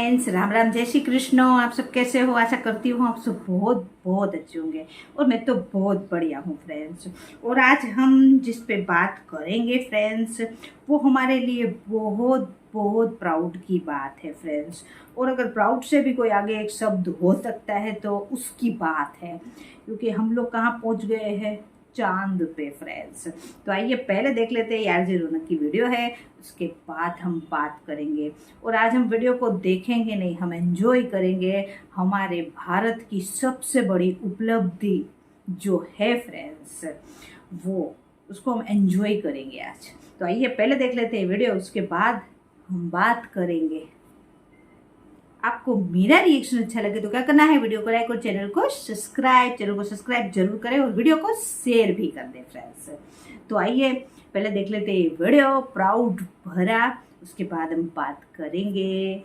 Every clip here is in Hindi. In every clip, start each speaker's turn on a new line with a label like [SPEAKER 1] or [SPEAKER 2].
[SPEAKER 1] फ्रेंड्स, राम राम, जय श्री कृष्ण। आप सब कैसे हो? आशा करती हूँ आप सब बहुत बहुत अच्छे होंगे और मैं तो बहुत बढ़िया हूँ फ्रेंड्स। और आज हम जिस पे बात करेंगे फ्रेंड्स, वो हमारे लिए बहुत बहुत प्राउड की बात है फ्रेंड्स। और अगर प्राउड से भी कोई आगे एक शब्द हो सकता है तो उसकी बात है, क्योंकि हम लोग कहाँ पहुँच गए हैं, चांद पे फ्रेंड्स। तो आइए पहले देख लेते हैं यार जी रौनक की वीडियो है, उसके बाद हम बात करेंगे। और आज हम वीडियो को देखेंगे नहीं, हम एंजॉय करेंगे हमारे भारत की सबसे बड़ी उपलब्धि जो है फ्रेंड्स, वो उसको हम एंजॉय करेंगे आज। तो आइए पहले देख लेते हैं वीडियो, उसके बाद हम बात करेंगे। आपको मेरा रिएक्शन अच्छा लगे तो क्या करना है, वीडियो को लाइक और चैनल को सब्सक्राइब जरूर करें और वीडियो को शेयर भी कर दें फ्रेंड्स। तो आइए पहले देख लेते हैं वीडियो प्राउड भरा, उसके बाद हम बात करेंगे।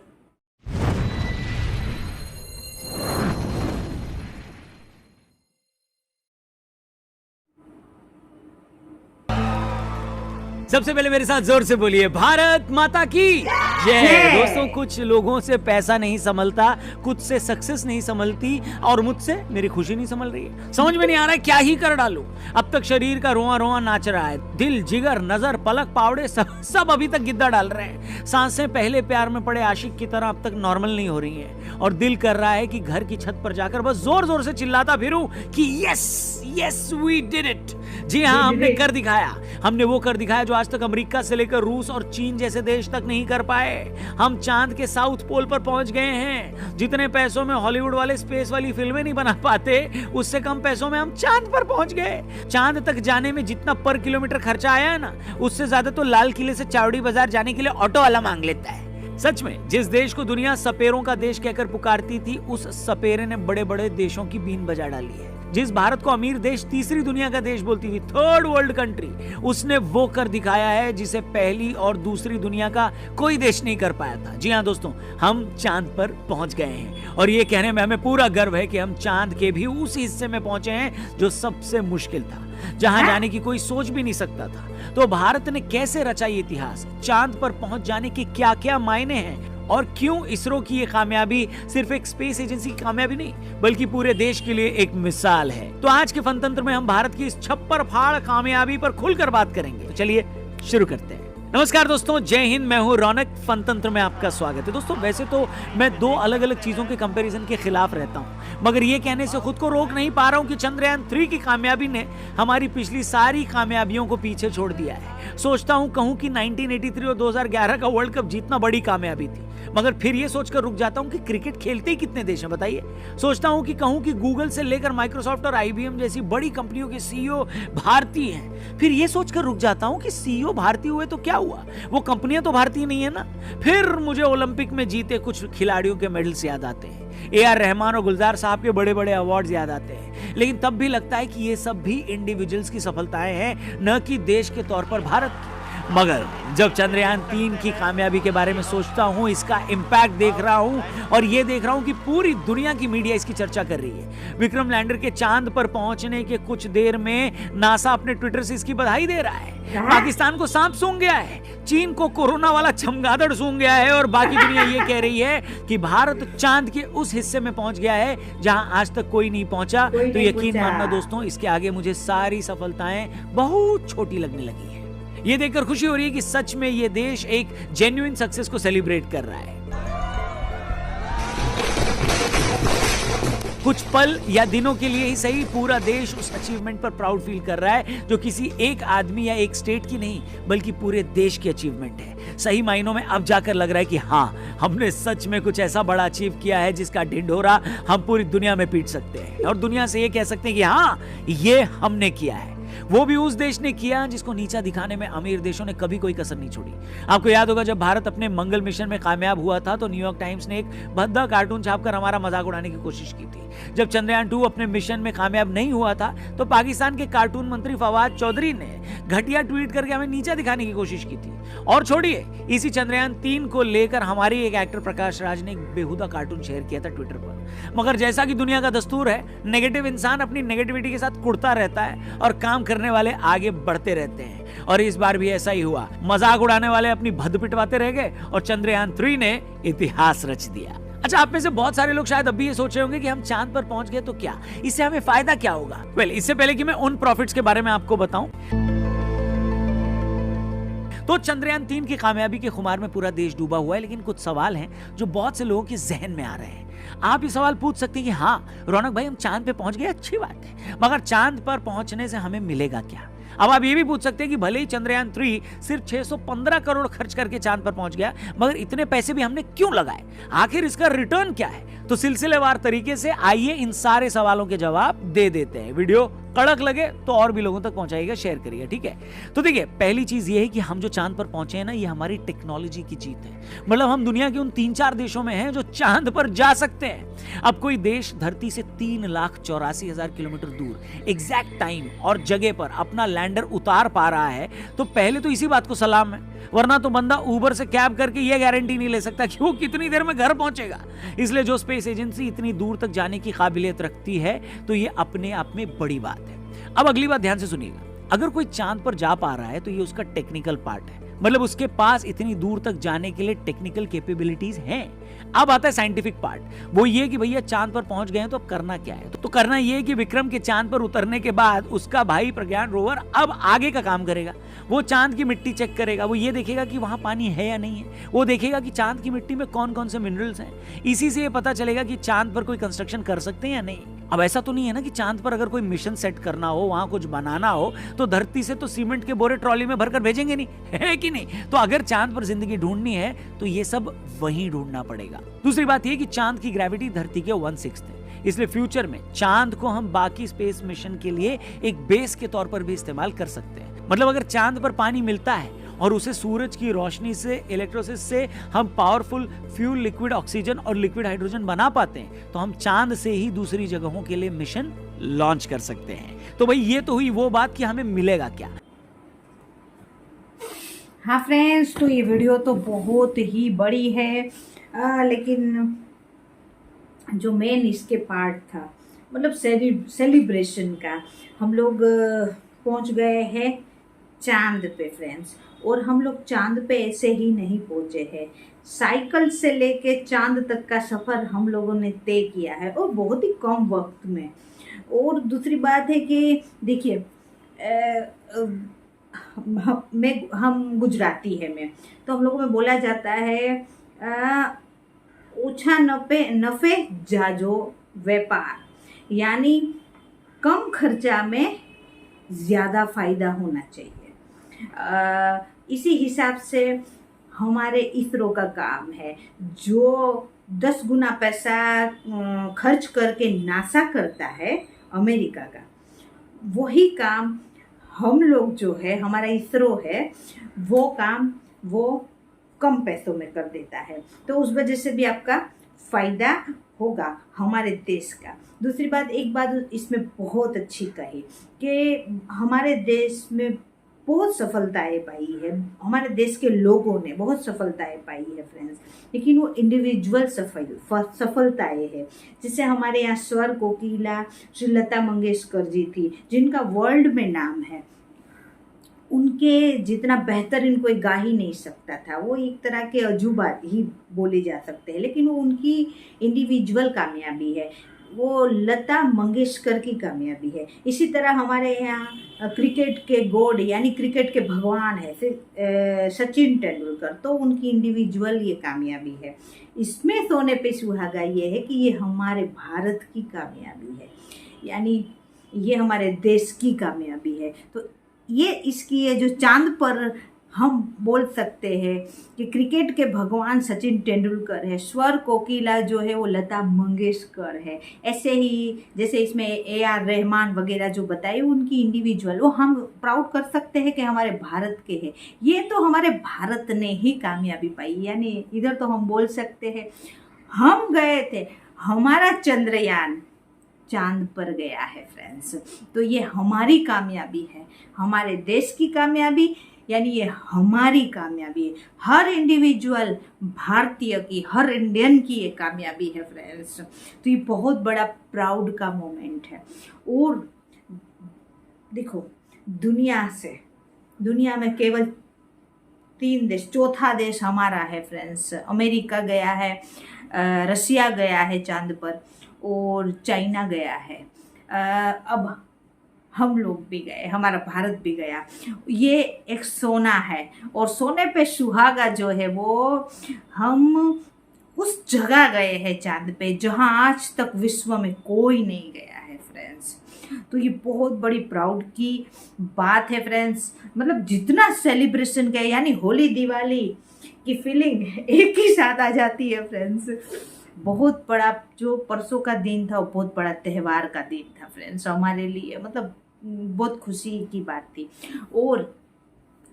[SPEAKER 2] सबसे पहले मेरे साथ जोर से बोलिए, भारत माता की जय। दोस्तों, कुछ लोगों से पैसा नहीं संभलता, कुछ से सक्सेस नहीं संभलती और मुझसे मेरी खुशी नहीं संभल रही है। समझ में नहीं आ रहा है क्या ही कर डालूं। अब तक शरीर का रोआ रोआ नाच रहा है, दिल, जिगर, नजर, पलक, पावड़े सब अभी तक गिद्दा डाल रहे हैं। सांसें पहले प्यार में पड़े आशिक की तरह अब तक नॉर्मल नहीं हो रही हैं और दिल कर रहा है कि घर की छत पर जाकर बस जोर जोर से चिल्लाता फिरूं कि यस वी डिड इट। जी हाँ, हमने कर दिखाया। हमने वो कर दिखाया जो आज तक अमेरिका से लेकर रूस और चीन जैसे देश तक नहीं कर पाए। हम चांद के साउथ पोल पर पहुंच गए हैं। जितने पैसों में हॉलीवुड वाले स्पेस वाली फिल्में नहीं बना पाते, उससे कम पैसों में हम चांद पर पहुंच गए। चांद तक जाने में जितना पर किलोमीटर खर्चा आया है ना, उससे ज्यादा तो लाल किले से चावड़ी बाजार जाने के लिए ऑटो वाला मांग लेता है। सच में, जिस देश को दुनिया सपेरों का देश कहकर पुकारती थी, उस सपेरे ने बड़े बड़े देशों की बीन बजा डाली है। जिस भारत को अमीर देश, तीसरी दुनिया का देश बोलती थी, थर्ड वर्ल्ड कंट्री, उसने वो कर दिखाया है जिसे पहली और दूसरी दुनिया का कोई देश नहीं कर पाया था। जी हाँ दोस्तों, हम चांद पर पहुंच गए हैं और ये कहने में हमें पूरा गर्व है कि हम चांद के भी उस हिस्से में पहुंचे हैं जो सबसे मुश्किल था, जहां जाने की कोई सोच भी नहीं सकता था। तो भारत ने कैसे रचा ये इतिहास, चांद पर पहुंच जाने के क्या क्या मायने हैं और क्यों इसरो की ये कामयाबी सिर्फ एक स्पेस एजेंसी की कामयाबी नहीं बल्कि पूरे देश के लिए एक मिसाल है। तो आज के फनतंत्र में हम भारत की इस छप्पर फाड़ कामयाबी पर खुलकर बात करेंगे। तो चलिए शुरू करते हैं। नमस्कार दोस्तों, जय हिंद। मैं हूं रौनक, फनतंत्र में आपका स्वागत है। दोस्तों, वैसे तो मैं दो अलग अलग चीजों के कंपैरिजन के खिलाफ रहता हूं, मगर ये कहने से खुद को रोक नहीं पा रहा हूं कि चंद्रयान 3 की कामयाबी ने हमारी पिछली सारी कामयाबियों को पीछे छोड़ दिया है। सोचता हूं कहूं कि 1983 और 2011 का वर्ल्ड कप जीतना बड़ी कामयाबी थी, मगर फिर ये सोचकर रुक जाता हूं कि क्रिकेट खेलते ही कितने देश हैं बताइए। सोचता हूं कि कहूं कि गूगल से लेकर माइक्रोसॉफ्ट और IBM जैसी बड़ी कंपनियों के CEO भारतीय हैं। फिर ये सोचकर रुक जाता हूं कि CEO भारतीय हुए तो क्या हुआ, वो कंपनियां तो भारतीय नहीं है ना। फिर मुझे ओलंपिक में जीते कुछ खिलाड़ियों के मेडल्स याद आते हैं, AR रहमान और गुलजार साहब के बड़े बड़े अवार्ड्स याद आते हैं, लेकिन तब भी लगता है कि ये सब भी इंडिविजुअल्स की सफलताएं हैं, न कि देश के तौर पर भारत की। मगर जब चंद्रयान 3 की कामयाबी के बारे में सोचता हूं, इसका इंपैक्ट देख रहा हूं और ये देख रहा हूं कि पूरी दुनिया की मीडिया इसकी चर्चा कर रही है। विक्रम लैंडर के चांद पर पहुंचने के कुछ देर में नासा अपने ट्विटर से इसकी बधाई दे रहा है। पाकिस्तान को सांप सूंघ गया है, चीन को कोरोना वाला चमगादड़ सूंघ गया है और बाकी दुनिया ये कह रही है कि भारत चांद के उस हिस्से में पहुंच गया है जहां आज तक कोई नहीं पहुंचा। तो यकीन मानना दोस्तों, इसके आगे मुझे सारी सफलताएं बहुत छोटी लगने लगी है। ये देखकर खुशी हो रही है कि सच में ये देश एक जेन्युइन सक्सेस को सेलिब्रेट कर रहा है। कुछ पल या दिनों के लिए ही सही, पूरा देश उस अचीवमेंट पर प्राउड फील कर रहा है जो किसी एक आदमी या एक स्टेट की नहीं बल्कि पूरे देश की अचीवमेंट है। सही मायनों में अब जाकर लग रहा है कि हाँ, हमने सच में कुछ ऐसा बड़ा अचीव किया है जिसका ढिंढोरा हम पूरी दुनिया में पीट सकते हैं और दुनिया से ये कह सकते हैं कि हाँ, ये हमने किया है। वो भी उस देश ने किया जिसको नीचा दिखाने में अमीर देशों ने कभी कोई कसर नहीं छोड़ी। आपको याद होगा, जब भारत अपने मंगल मिशन में कामयाब हुआ था तो न्यूयॉर्क टाइम्स ने एक भद्दा कार्टून छापकर हमारा मजाक उड़ाने की कोशिश की थी। जब चंद्रयान 2 अपने मिशन में कामयाब नहीं हुआ था तो पाकिस्तान के कार्टून मंत्री फवाद चौधरी ने घटिया ट्वीट करके हमें नीचा दिखाने की कोशिश की थी। और छोड़िए, इसी चंद्रयान 3 को लेकर हमारे एक एक्टर प्रकाश राज ने एक बेहुदा कार्टून शेयर किया था ट्विटर पर। मगर जैसा कि दुनिया का दस्तूर है, नेगेटिव इंसान अपनी नेगेटिविटी के साथ कुड़ता रहता है और काम करने वाले आगे बढ़ते रहते हैं। और इस बार भी ऐसा ही हुआ। मजाक उड़ाने वाले अपनी भद्द पिटवाते रह गए और चंद्रयान 3 ने इतिहास रच दिया। अच्छा, आप में से बहुत सारे लोग शायद अब भी ये सोच रहे होंगे कि हम चांद पर पहुंच गए तो क्या, इससे हमें फायदा क्या होगा। इससे पहले कि मैं उन प्रॉफिट्स के बारे में आपको बताऊं, तो चंद्रयान 3 की कामयाबी के खुमार में पूरा देश डूबा हुआ है, लेकिन कुछ सवाल हैं जो बहुत से लोगों के जहन में आ रहे हैं। आप ये सवाल पूछ सकते हैं कि हाँ रौनक भाई, हम चांद पे पहुंच गए, अच्छी बात है, मगर चांद पर पहुंचने से हमें मिलेगा क्या। अब आप ये भी पूछ सकते हैं कि भले ही चंद्रयान 3 सिर्फ 615 करोड़ खर्च करके चांद पर पहुंच गया, मगर इतने पैसे भी हमने क्यों लगाए, आखिर इसका रिटर्न क्या है। तो सिलसिलेवार तरीके से आइए इन सारे सवालों के जवाब दे देते हैं। वीडियो कड़क लगे तो और भी लोगों तक पहुंचाइएगा, शेयर करिए, ठीक है। तो देखिए, पहली चीज ये है कि हम जो चांद पर पहुंचे हैं ना, ये हमारी टेक्नोलॉजी की जीत है। मतलब हम दुनिया के उन 3-4 देशों में हैं जो चांद पर जा सकते हैं। अब कोई देश धरती से 3,84,000 किलोमीटर दूर एग्जैक्ट टाइम और जगह पर अपना लैंडर उतार पा रहा है, तो पहले तो इसी बात को सलाम है, वरना तो बंदा उबर से कैब करके ये गारंटी नहीं ले सकता कि वो कितनी देर में घर पहुंचेगा। इसलिए जो स्पेस एजेंसी इतनी दूर तक जाने की काबिलियत रखती है, तो ये अपने आप में बड़ी बात है। अब अगली बात ध्यान से सुनिएगा, अगर कोई चांद पर जा पा रहा है तो ये उसका टेक्निकल पार्ट है, मतलब उसके पास इतनी दूर तक जाने के लिए टेक्निकल कैपेबिलिटीज हैं। अब आता है साइंटिफिक पार्ट, वो ये कि भैया चांद पर पहुंच गए हैं तो अब करना क्या है। तो करना ये कि विक्रम के चांद पर उतरने के बाद उसका भाई प्रज्ञान रोवर अब आगे का काम करेगा। वो चांद की मिट्टी चेक करेगा, वो ये देखेगा कि वहां पानी है या नहीं है, वो देखेगा कि चांद की मिट्टी में कौन कौन से मिनरल्स हैं। इसी से ये पता चलेगा कि चांद पर कोई कंस्ट्रक्शन कर सकते हैं या नहीं। अब ऐसा तो नहीं है ना कि चांद पर अगर कोई मिशन सेट करना हो, वहां कुछ बनाना हो, तो धरती से तो सीमेंट के बोरे ट्रॉली में भरकर भेजेंगे नहीं, है कि नहीं। तो अगर चांद पर जिंदगी ढूंढनी है तो ये सब वहीं ढूंढना पड़ेगा। दूसरी बात ये कि चांद की ग्रेविटी धरती के 1/6 है, इसलिए फ्यूचर में चांद को हम बाकी स्पेस मिशन के लिए एक बेस के तौर पर भी इस्तेमाल कर सकते हैं। मतलब अगर चांद पर पानी मिलता है और उसे सूरज की रोशनी से, इलेक्ट्रोसिस से हम पावरफुल फ्यूल, लिक्विड ऑक्सीजन और लिक्विड हाइड्रोजन बना पाते हैं, तो हम चांद से ही दूसरी जगहों के लिए मिशन लॉन्च कर सकते हैं। तो भाई ये तो हुई वो बात कि हमें मिलेगा क्या।
[SPEAKER 1] हाँ फ्रेंड्स, तो ये वीडियो तो बहुत ही बड़ी है, लेकिन जो मेन इसके पार्ट था, मतलब सेलिब्रेशन का, हम लोग पहुंच गए हैं चांद पे फ्रेंड्स। और हम लोग चांद पे ऐसे ही नहीं पहुंचे हैं, साइकिल से लेके चांद तक का सफ़र हम लोगों ने तय किया है, और बहुत ही कम वक्त में। और दूसरी बात है कि देखिए, हम गुजराती है, मैं तो हम लोगों में बोला जाता है ओछा नफे जाजो व्यापार, यानी कम खर्चा में ज़्यादा फायदा होना चाहिए। इसी हिसाब से हमारे इसरो का काम है, जो 10 गुना पैसा खर्च करके नासा करता है अमेरिका का, वही काम हम लोग जो है, हमारा इसरो है, वो काम वो कम पैसों में कर देता है। तो उस वजह से भी आपका फ़ायदा होगा हमारे देश का। दूसरी बात, एक बात इसमें बहुत अच्छी कही कि हमारे देश में बहुत सफलताएं पाई है, हमारे देश के लोगों ने बहुत सफलताएं पाई है फ्रेंड्स, लेकिन वो इंडिविजुअल सफलताएं हैं। जैसे हमारे यहाँ स्वर कोकिला श्री लता मंगेशकर जी थी, जिनका वर्ल्ड में नाम है, उनके जितना बेहतरीन कोई गा ही नहीं सकता था, वो एक तरह के अजूबा ही बोले जा सकते हैं, लेकिन वो उनकी इंडिविजुअल कामयाबी है, वो लता मंगेशकर की कामयाबी है। इसी तरह हमारे यहाँ क्रिकेट के गॉड यानी क्रिकेट के भगवान है सचिन तेंदुलकर, तो उनकी इंडिविजुअल ये कामयाबी है। इसमें सोने पे सुहागा ये है कि ये हमारे भारत की कामयाबी है, यानी ये हमारे देश की कामयाबी है। तो ये इसकी ये जो चांद पर हम बोल सकते हैं कि क्रिकेट के भगवान सचिन तेंदुलकर है, स्वर कोकिला जो है वो लता मंगेशकर है। ऐसे ही जैसे इसमें AR रहमान वगैरह जो बताए, उनकी इंडिविजुअल, वो हम प्राउड कर सकते हैं कि हमारे भारत के हैं। ये तो हमारे भारत ने ही कामयाबी पाई, यानी इधर तो हम बोल सकते हैं हम गए थे, हमारा चंद्रयान चांद पर गया है फ्रेंड्स। तो ये हमारी कामयाबी है, हमारे देश की कामयाबी, यानी ये हमारी कामयाबी है, हर इंडिविजुअल भारतीय की, हर इंडियन की ये कामयाबी है फ्रेंड्स। तो ये बहुत बड़ा प्राउड का मोमेंट है। और देखो, दुनिया दुनिया में केवल 3 देश, चौथा देश हमारा है फ्रेंड्स। अमेरिका गया है, रसिया गया है चांद पर, और चाइना गया है। अब हम लोग भी गए, हमारा भारत भी गया। ये एक सोना है, और सोने पे सुहागा जो है वो हम उस जगह गए हैं चांद पे जहां आज तक विश्व में कोई नहीं गया है फ्रेंड्स। तो ये बहुत बड़ी प्राउड की बात है फ्रेंड्स। मतलब जितना सेलिब्रेशन किया, यानी होली दिवाली की फीलिंग एक ही साथ आ जाती है फ्रेंड्स। बहुत बड़ा जो परसों का दिन था वो बहुत बड़ा त्यौहार का दिन था फ्रेंड्स हमारे लिए। मतलब बहुत खुशी की बात थी, और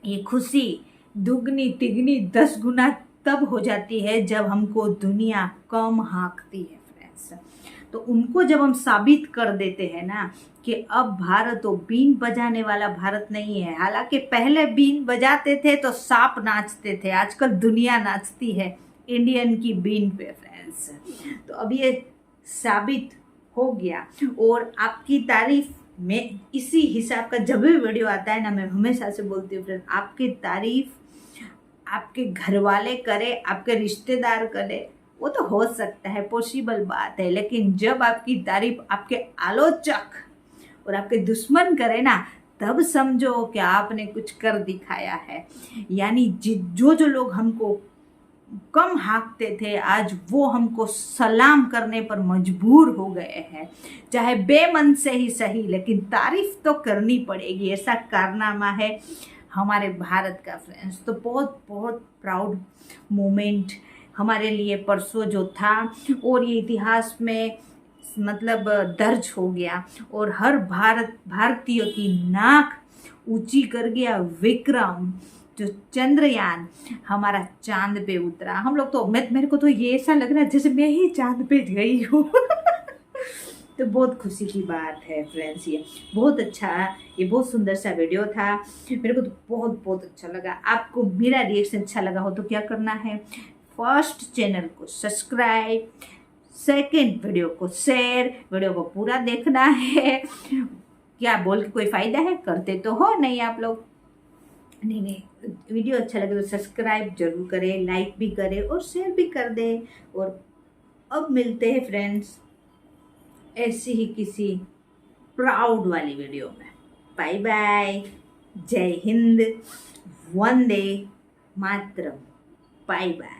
[SPEAKER 1] ये खुशी दुगनी तिगनी 10 गुना तब हो जाती है जब हमको दुनिया कम हाँकती है फ्रेंड्स। तो उनको जब हम साबित कर देते हैं ना कि अब भारत तो बीन बजाने वाला भारत नहीं है। हालांकि पहले बीन बजाते थे तो सांप नाचते थे, आजकल दुनिया नाचती है इंडियन की बीन पे फ्रेंड्स। तो अब ये साबित हो गया, और आपकी तारीफ में इसी हिसाब का जब भी वीडियो आता है ना, मैं हमेशा से बोलती हूँ फ्रेंड्स, आपकी तारीफ आपके घर वाले करे, आपके रिश्तेदार करे, वो तो हो सकता है, पॉसिबल बात है। लेकिन जब आपकी तारीफ आपके आलोचक और आपके दुश्मन करे ना, तब समझो कि आपने कुछ कर दिखाया है। यानी जो लोग हमको कम हाँकते थे, आज वो हमको सलाम करने पर मजबूर हो गए हैं। चाहे बेमन से ही सही, लेकिन तारीफ तो करनी पड़ेगी। ऐसा कारनामा है हमारे भारत का फ्रेंड्स। तो बहुत बहुत प्राउड मोमेंट हमारे लिए परसों जो था, और ये इतिहास में मतलब दर्ज हो गया, और हर भारतीय की नाक ऊंची कर गया विक्रम, जो चंद्रयान हमारा चांद पे उतरा। हम लोग तो मेरे को तो ये ऐसा लग रहा है जैसे मैं ही चांद पे गई हूँ। तो बहुत खुशी की बात है फ्रेंड्स। ये बहुत अच्छा, ये बहुत सुंदर सा वीडियो था, मेरे को तो बहुत बहुत अच्छा लगा। आपको मेरा रिएक्शन अच्छा लगा हो तो क्या करना है, फर्स्ट चैनल को सब्सक्राइब, सेकंड वीडियो को शेयर, वीडियो को पूरा देखना है। क्या बोल के कोई फायदा है, करते तो हो नहीं आप लोग। नहीं, वीडियो अच्छा लगे तो सब्सक्राइब जरूर करें, लाइक भी करें और शेयर भी कर दें। और अब मिलते हैं फ्रेंड्स ऐसी ही किसी प्राउड वाली वीडियो में। बाय बाय, जय हिंद, वंदे मातरम, बाय बाय।